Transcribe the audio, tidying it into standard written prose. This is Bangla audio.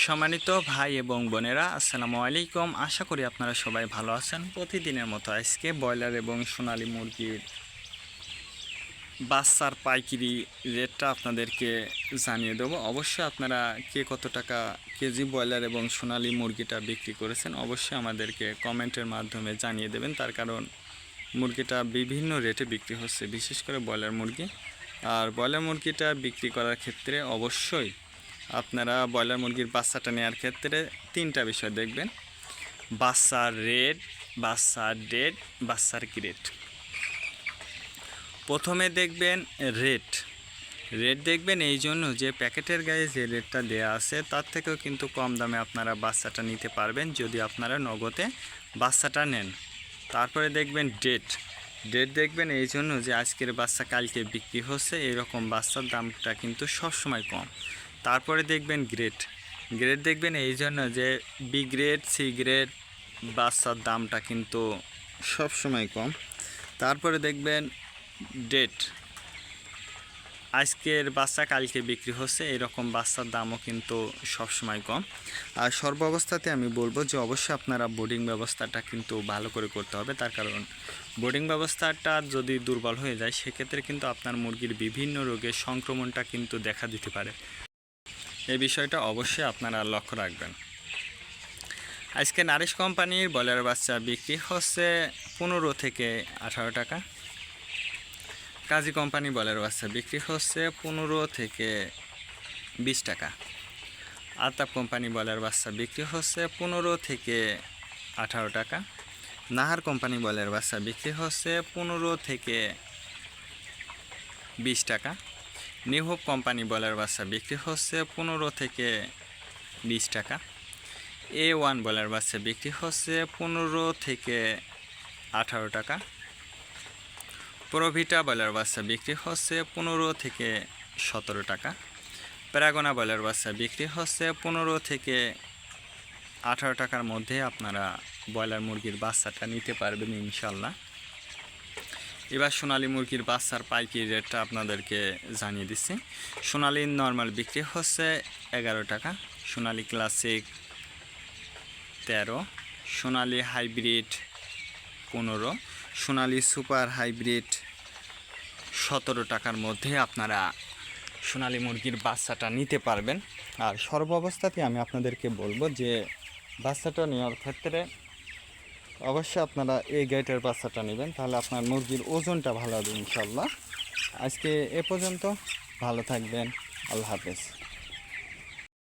সম্মানিত ভাই এবং বোনেরা, আসসালামু আলাইকুম। আশা করি আপনারা সবাই ভালো আছেন। প্রতিদিনের মতো আজকে ব্রয়লার এবং সোনালী মুরগির বাচ্চার পাইকারি রেটটা আপনাদেরকে জানিয়ে দেবো। অবশ্যই আপনারা কে কত টাকা কেজি ব্রয়লার এবং সোনালী মুরগিটা বিক্রি করেছেন অবশ্যই আমাদেরকে কমেন্টের মাধ্যমে জানিয়ে দেবেন। তার কারণ মুরগিটা বিভিন্ন রেটে বিক্রি হচ্ছে, বিশেষ করে ব্রয়লার মুরগি। আর ব্রয়লার মুরগিটা বিক্রি করার ক্ষেত্রে অবশ্যই আপনারা ব্রয়লার মুরগির বাচ্চাটা নেওয়ার ক্ষেত্রে তিনটা বিষয় দেখবেন: বাচ্চার রেট, বাচ্চার ডেট, বাচ্চার গ্রেড। প্রথমে দেখবেন রেট দেখবেন এই জন্য যে প্যাকেটের গায়ে যে রেটটা দেয়া আছে তার থেকেও কিন্তু কম দামে আপনারা বাচ্চাটা নিতে পারবেন যদি আপনারা নগদে বাচ্চাটা নেন। তারপরে দেখবেন ডেট দেখবেন এই জন্য যে আজকের বাচ্চা কালকে বিক্রি হচ্ছে, এরকম বাচ্চার দামটা কিন্তু সবসময় কম। তারপরে দেখবেন গ্রেড দেখবেন এই জন্য যে বি গ্রেড, সি গ্রেড বাচ্চার দামটা কিন্তু সবসময় কম। তারপরে দেখবেন ডেট, আজকের বাচ্চা কালকে বিক্রি হচ্ছে, এরকম বাচ্চার দামও কিন্তু সবসময় কম। আর সর্বাবস্থাতে আমি বলবো যে অবশ্যই আপনারা বোর্ডিং ব্যবস্থাটা কিন্তু ভালো করে করতে হবে। তার কারণ বোর্ডিং ব্যবস্থাটা যদি দুর্বল হয়ে যায় সেক্ষেত্রে কিন্তু আপনার মুরগির বিভিন্ন রোগের সংক্রমণটা কিন্তু দেখা দিতে পারে। এই বিষয়টা অবশ্যই আপনারা লক্ষ্য রাখবেন। আজকে নারিশ কোম্পানির ব্রয়লার বাচ্চা বিক্রি হচ্ছে 15 থেকে 18 টাকা। কাজী কোম্পানি ব্রয়লার বাচ্চা বিক্রি হচ্ছে 15 থেকে 20 টাকা। আলতাফ কোম্পানি ব্রয়লার বাচ্চা বিক্রি হচ্ছে 15 থেকে 18 টাকা। নাহার কোম্পানি ব্রয়লার বাচ্চা বিক্রি হচ্ছে 15 থেকে 20 টাকা। নিউ হোপ কোম্পানি ব্রয়লার বাচ্চা বিক্রি হচ্ছে 15 থেকে 20 টাকা। A1 ব্রয়লার বাচ্চা বিক্রি হচ্ছে 15 থেকে 18 টাকা। প্রোভিটা ব্রয়লার বাচ্চা বিক্রি হচ্ছে 15 থেকে 17 টাকা। প্যারাগোনা ব্রয়লার বাচ্চা বিক্রি হচ্ছে 15 থেকে 18 টাকার মধ্যে আপনারা ব্রয়লার মুরগির বাচ্চাটা নিতে পারবেন ইনশাল্লাহ। এবার সোনালী মুরগির বাচ্চার পাইকারি রেটটা আপনাদেরকে জানিয়ে দিচ্ছি। সোনালীর নর্মাল বিক্রি হচ্ছে 11 টাকা, সোনালী ক্লাসিক 13, সোনালী হাইব্রিড 15, সোনালী সুপার হাইব্রিড 17 টাকার মধ্যে আপনারা সোনালী মুরগির বাচ্চাটা নিতে পারবেন। আর সর্বাবস্থাতে আমি আপনাদেরকে বলবো যে বাচ্চাটা নেওয়ার ক্ষেত্রে অবশ্যই আপনারা এই গেটের বাচ্চাটা নেবেন, তাহলে আপনার মুরগির ওজনটা ভালো হবে ইনশাল্লাহ। আজকে এ পর্যন্ত, ভালো থাকবেন, আল্লাহ হাফেজ।